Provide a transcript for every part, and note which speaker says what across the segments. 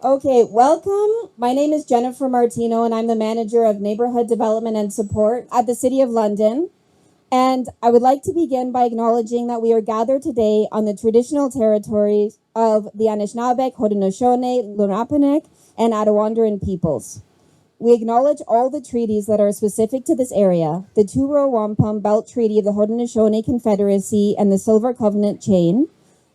Speaker 1: Okay, welcome. My name is Jennifer Martino, and I'm the manager of Neighbourhood Development and Support at the City of London. And I would like to begin by acknowledging that we are gathered today on the traditional territories of the Anishinaabe, Haudenosaunee, Lenape, and Attawandaron peoples. We acknowledge all the treaties that are specific to this area, the Two-Row Wampum Belt Treaty of the Haudenosaunee Confederacy and the Silver Covenant Chain,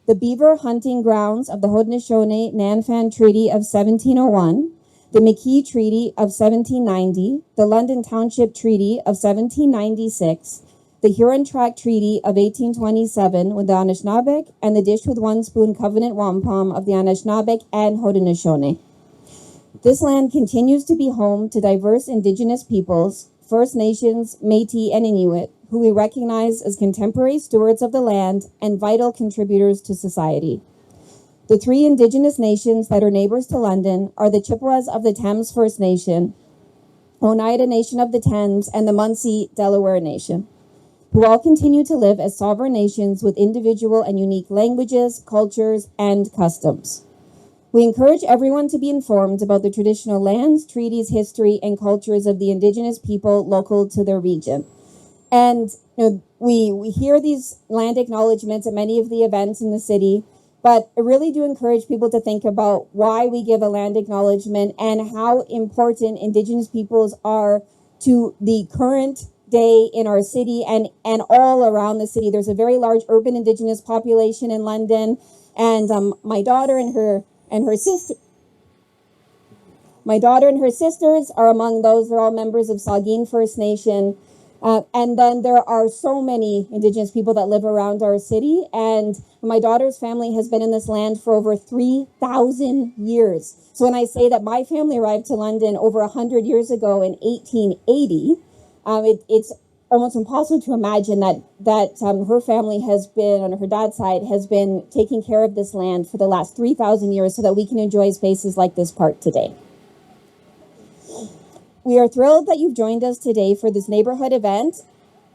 Speaker 1: the beaver hunting grounds of the Haudenosaunee-Nanfan Treaty of 1701, the McKee Treaty of 1790, the London Township Treaty of 1796, the Huron Tract Treaty of 1827 with the Anishinaabe, and the Dish with One Spoon Covenant Wampum of the Anishinaabe and Haudenosaunee. This land continues to be home to diverse Indigenous peoples, First Nations, Métis, and Inuit, who we recognize as contemporary stewards of the land and vital contributors to society. The three Indigenous nations that are neighbors to London are the Chippewas of the Thames First Nation, Oneida Nation of the Thames, and the Munsee Delaware Nation, who all continue to live as sovereign nations with individual and unique languages, cultures, and customs. We encourage everyone to be informed about the traditional lands, treaties, history, and cultures of the Indigenous people local to their region. And we hear these land acknowledgements at many of the events in the city, but I really do encourage people to think about why we give a land acknowledgement and how important Indigenous peoples are to the current day in our city and all around the city. There's a very large urban Indigenous population in London, and my daughter and her sisters are among those. They're all members of Saugeen First Nation. And then there are so many Indigenous people that live around our city. And my daughter's family has been in this land for over 3,000 years. So when I say that my family arrived to London over 100 years ago in 1880, it's almost impossible to imagine that her family has been, on her dad's side, has been taking care of this land for the last 3,000 years so that we can enjoy spaces like this park today. We are thrilled that you've joined us today for this neighborhood event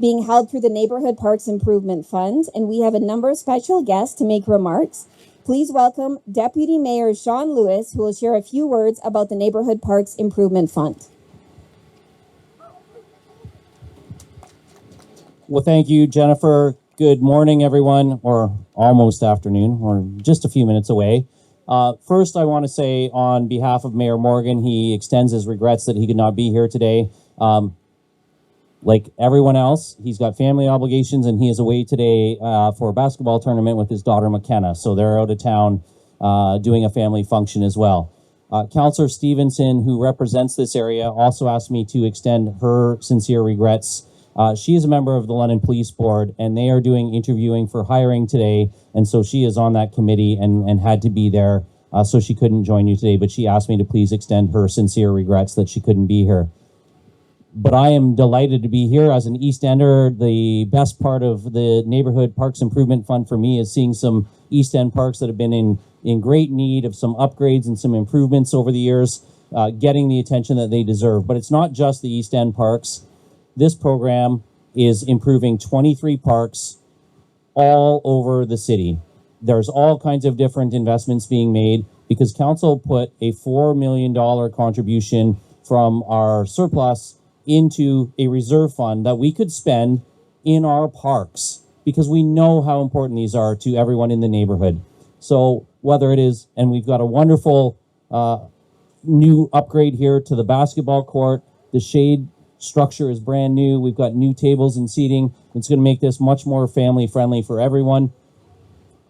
Speaker 1: being held through the Neighbourhood Parks Improvement Fund, and we have a number of special guests to make remarks. Please welcome Deputy Mayor Sean Lewis, who will share a few words about the Neighbourhood Parks Improvement Fund.
Speaker 2: Well, thank you, Jennifer. Good morning, everyone, or almost afternoon. We're just a few minutes away. First, I want to say on behalf of Mayor Morgan, he extends his regrets that he could not be here today. Like everyone else, he's got family obligations and he is away today for a basketball tournament with his daughter McKenna. So they're out of town doing a family function as well. Councillor Stevenson, who represents this area, also asked me to extend her sincere regrets. She is a member of the London Police Board, and they are doing interviewing for hiring today, and so she is on that committee and had to be there, so she couldn't join you today, but she asked me to please extend her sincere regrets that she couldn't be here. But I am delighted to be here as an East Ender. The best part of the Neighbourhood Parks Improvement Fund for me is seeing some East End parks that have been in great need of some upgrades and some improvements over the years, getting the attention that they deserve. But it's not just the East End parks. This program is improving 23 parks all over the city. There's all kinds of different investments being made because council put a $4 million contribution from our surplus into a reserve fund that we could spend in our parks because we know how important these are to everyone in the neighborhood. So whether it is, and we've got a wonderful new upgrade here to the basketball court, the shade structure is brand new. We've got new tables and seating. It's going to make this much more family friendly for everyone.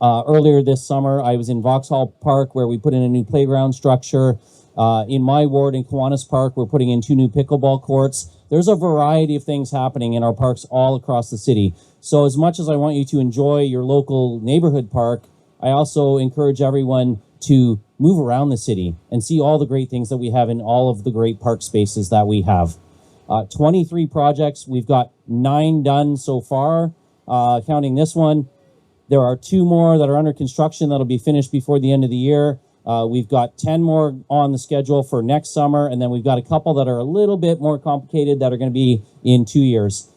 Speaker 2: Earlier this summer, I was in Vauxhall Park where we put in a new playground structure. In my ward in Kiwanis Park, we're putting in 2 new pickleball courts. There's a variety of things happening in our parks all across the city. So as much as I want you to enjoy your local neighborhood park, I also encourage everyone to move around the city and see all the great things that we have in all of the great park spaces that we have. 23 projects. We've got 9 done so far, counting this one. There are 2 more that are under construction that'll be finished before the end of the year. We've got 10 more on the schedule for next summer, and then we've got a couple that are a little bit more complicated that are going to be in 2 years.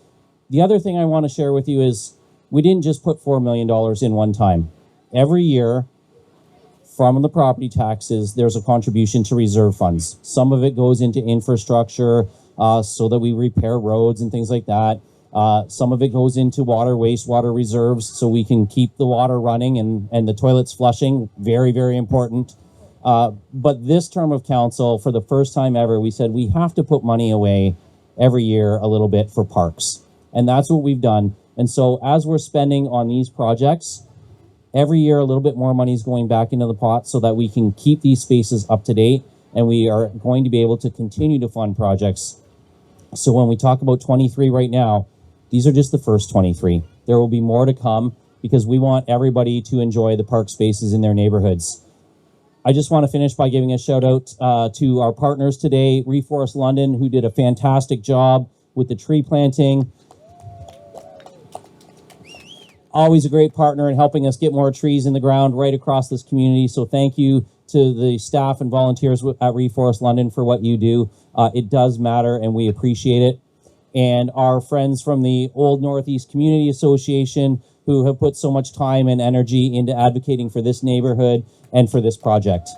Speaker 2: The other thing I want to share with you is we didn't just put $4 million in one time. Every year, from the property taxes, there's a contribution to reserve funds. Some of it goes into infrastructure so that we repair roads and things like that. Some of it goes into water, wastewater reserves so we can keep the water running and the toilets flushing. Very, very important. But this term of council, for the first time ever, we said we have to put money away every year a little bit for parks. And that's what we've done. And so as we're spending on these projects, every year a little bit more money is going back into the pot so that we can keep these spaces up to date, and we are going to be able to continue to fund projects. So when we talk about 23 right now, these are just the first 23. There will be more to come because we want everybody to enjoy the park spaces in their neighborhoods. I just want to finish by giving a shout out to our partners today, Reforest London, who did a fantastic job with the tree planting. Always a great partner in helping us get more trees in the ground right across this community. So thank you to the staff and volunteers at Reforest London for what you do. It does matter and we appreciate it. And our friends from the Old Northeast Community Association, who have put so much time and energy into advocating for this neighborhood and for this project.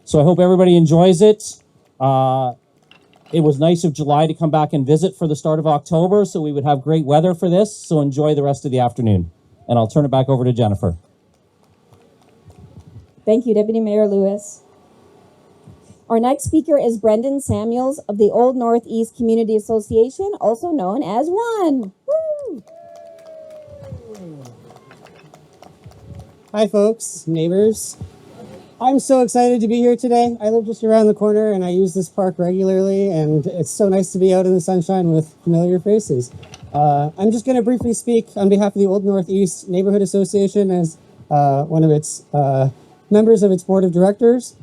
Speaker 2: So I hope everybody enjoys it. It was nice of July to come back and visit for the start of October, so we would have great weather for this. So enjoy the rest of the afternoon. And I'll turn it back over to Jennifer.
Speaker 1: Thank you, Deputy Mayor Lewis. Our next speaker is Brendon Samuels of the Old Northeast Community Association, also known as ONE. Woo!
Speaker 3: Hi folks, neighbors. I'm so excited to be here today. I live just around the corner and I use this park regularly, and it's so nice to be out in the sunshine with familiar faces. I'm just going to briefly speak on behalf of the Old Northeast Neighbourhood Association as one of its members of its board of directors.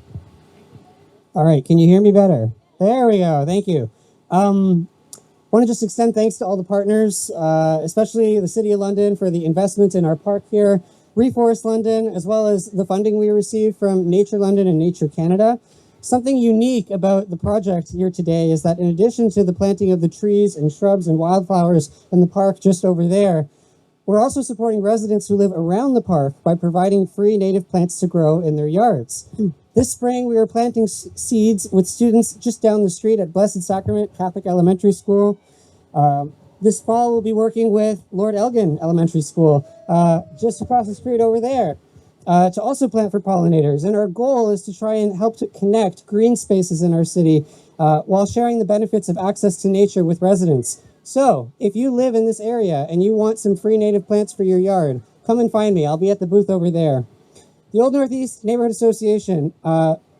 Speaker 3: All right, can you hear me better? There we go, thank you. Want to just extend thanks to all the partners, especially the City of London for the investment in our park here, Reforest London, as well as the funding we received from Nature London and Nature Canada. Something unique about the project here today is that in addition to the planting of the trees and shrubs and wildflowers in the park just over there, we're also supporting residents who live around the park by providing free native plants to grow in their yards. This spring, we are planting seeds with students just down the street at Blessed Sacrament Catholic Elementary School. This fall, we'll be working with Lord Elgin Elementary School, just across the street over there, to also plant for pollinators. And our goal is to try and help to connect green spaces in our city while sharing the benefits of access to nature with residents. So, if you live in this area and you want some free native plants for your yard, come and find me. I'll be at the booth over there. The Old Northeast Neighborhood Association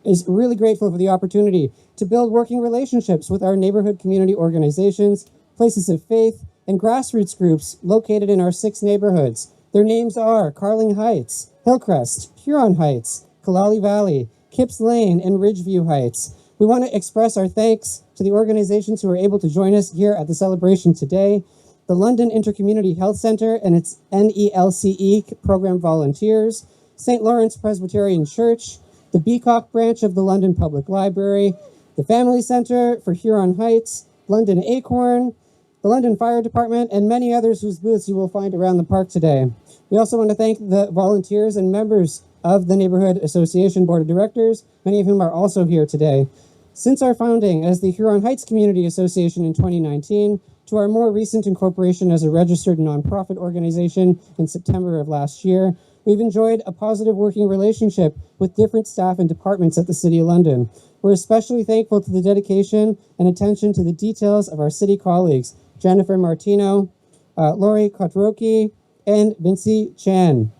Speaker 3: is really grateful for the opportunity to build working relationships with our neighborhood community organizations, places of faith, and grassroots groups located in our 6 neighborhoods. Their names are Carling Heights, Hillcrest, Huron Heights, Kalali Valley, Kipps Lane, and Ridgeview Heights. We want to express our thanks to the organizations who are able to join us here at the celebration today: the London Intercommunity Health Center and its NELCE program volunteers, St. Lawrence Presbyterian Church, the Beacock branch of the London Public Library, the Family Center for Huron Heights, London Acorn, the London Fire Department, and many others whose booths you will find around the park today. We also want to thank the volunteers and members of the Neighborhood Association Board of Directors, many of whom are also here today. Since our founding as the Huron Heights Community Association in 2019, to our more recent incorporation as a registered nonprofit organization in September of last year, we've enjoyed a positive working relationship with different staff and departments at the City of London. We're especially thankful to the dedication and attention to the details of our city colleagues, Jennifer Martino, Lori Kotoroki, and Vinci Chan,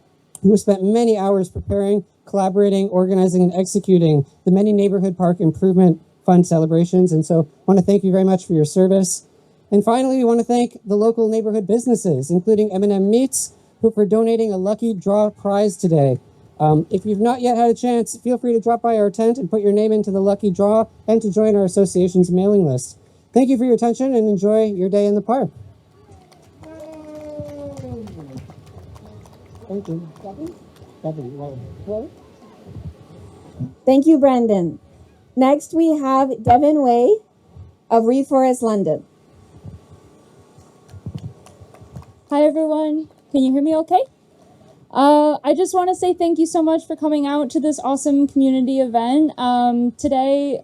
Speaker 3: who have spent many hours preparing, collaborating, organizing, and executing the many neighborhood park improvement fund celebrations. And so I want to thank you very much for your service. And finally, we want to thank the local neighborhood businesses, including M&M Meats, who for donating a lucky draw prize today. If you've not yet had a chance, feel free to drop by our tent and put your name into the lucky draw and to join our association's mailing list. Thank you for your attention and enjoy your day in the park. Thank you.
Speaker 1: Thank you, Brendon. Next, we have Devon Way of Reforest London.
Speaker 4: Hi everyone, can you hear me okay? I just want to say thank you so much for coming out to this awesome community event. Today,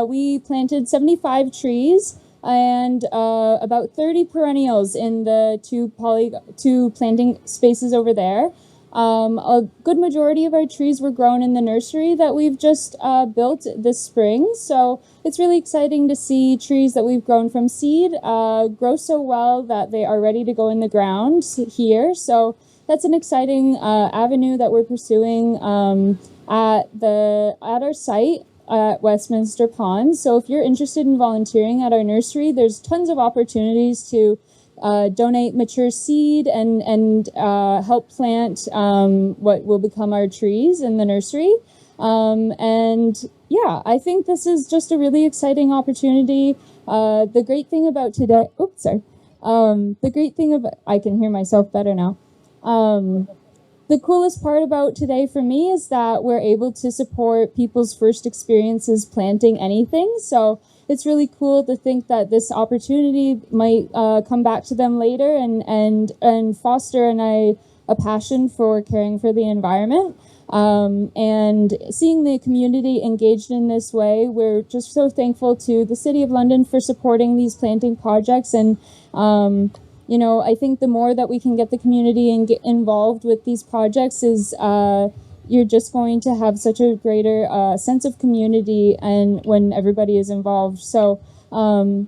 Speaker 4: we planted 75 trees and about 30 perennials in the two planting spaces over there. A good majority of our trees were grown in the nursery that we've just built this spring. So it's really exciting to see trees that we've grown from seed grow so well that they are ready to go in the ground here. So that's an exciting avenue that we're pursuing at our site at Westminster Pond. So if you're interested in volunteering at our nursery, there's tons of opportunities to donate mature seed and help plant what will become our trees in the nursery. And yeah, I think this is just a really exciting opportunity. The great thing about today, I can hear myself better now. The coolest part about today for me is that we're able to support people's first experiences planting anything. So it's really cool to think that this opportunity might come back to them later and foster a passion for caring for the environment. And seeing the community engaged in this way, we're just so thankful to the City of London for supporting these planting projects. And you know, I think the more that we can get the community and get involved with these projects is you're just going to have such a greater sense of community and when everybody is involved. So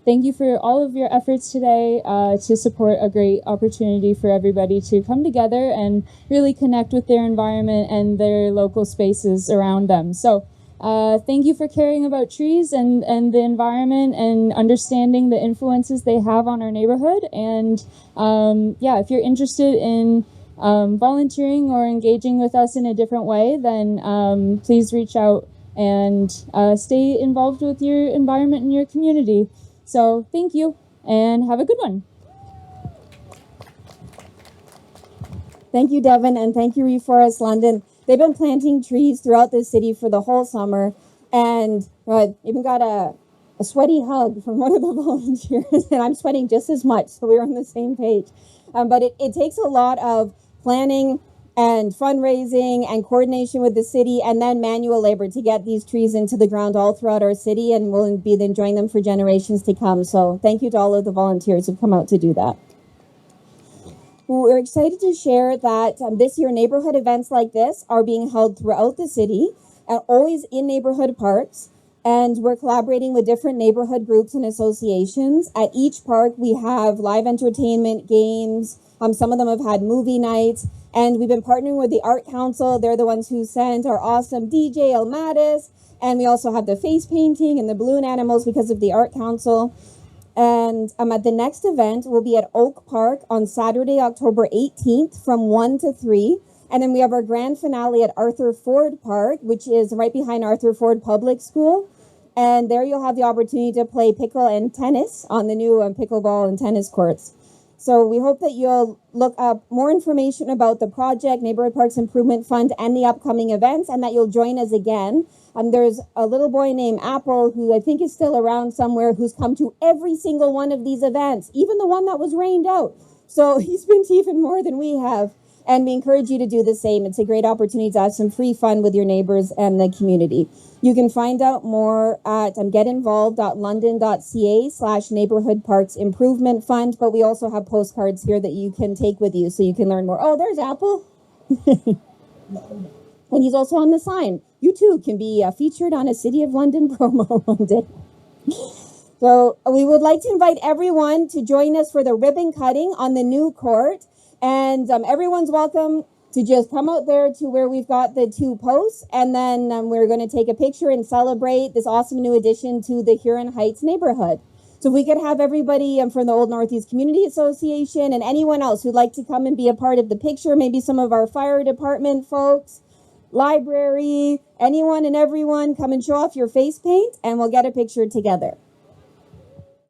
Speaker 4: thank you for all of your efforts today to support a great opportunity for everybody to come together and really connect with their environment and their local spaces around them. So thank you for caring about trees and the environment and understanding the influences they have on our neighborhood. And yeah, if you're interested in volunteering or engaging with us in a different way, then please reach out and stay involved with your environment and your community. So thank you and have a good one.
Speaker 1: Thank you, Devon, and thank you, Reforest London. They've been planting trees throughout the city for the whole summer, and even got a sweaty hug from one of the volunteers, and I'm sweating just as much, so we're on the same page. But it takes a lot of planning and fundraising and coordination with the city and then manual labor to get these trees into the ground all throughout our city, and we'll be enjoying them for generations to come. So thank you to all of the volunteers who've come out to do that. We're excited to share that this year neighborhood events like this are being held throughout the city and always in neighborhood parks. And we're collaborating with different neighborhood groups and associations. At each park, we have live entertainment, games. Some of them have had movie nights. And we've been partnering with the Art Council. They're the ones who sent our awesome DJ, El Mattis. And we also have the face painting and the balloon animals because of the Art Council. And at the next event, we'll be at Oak Park on Saturday, October 18th from 1 to 3. And then we have our grand finale at Arthur Ford Park, which is right behind Arthur Ford Public School. And there you'll have the opportunity to play pickle and tennis on the new pickleball and tennis courts. So we hope that you'll look up more information about the project, Neighborhood Parks Improvement Fund, and the upcoming events, and that you'll join us again. There's a little boy named Apple, who I think is still around somewhere, who's come to every single one of these events, even the one that was rained out. So he's been to even more than we have. And we encourage you to do the same. It's a great opportunity to have some free fun with your neighbors and the community. You can find out more at getinvolved.london.ca/Neighbourhood Parks Improvement Fund. But we also have postcards here that you can take with you so you can learn more. Oh, there's Apple. And he's also on the sign. You too can be featured on a City of London promo one day. So we would like to invite everyone to join us for the ribbon cutting on the new court. And everyone's welcome to just come out there to where we've got the two posts. And then we're going to take a picture and celebrate this awesome new addition to the Huron Heights neighborhood. So we could have everybody from the Old Northeast Community Association and anyone else who'd like to come and be a part of the picture. Maybe some of our fire department folks, library, anyone and everyone, come and show off your face paint and we'll get a picture together.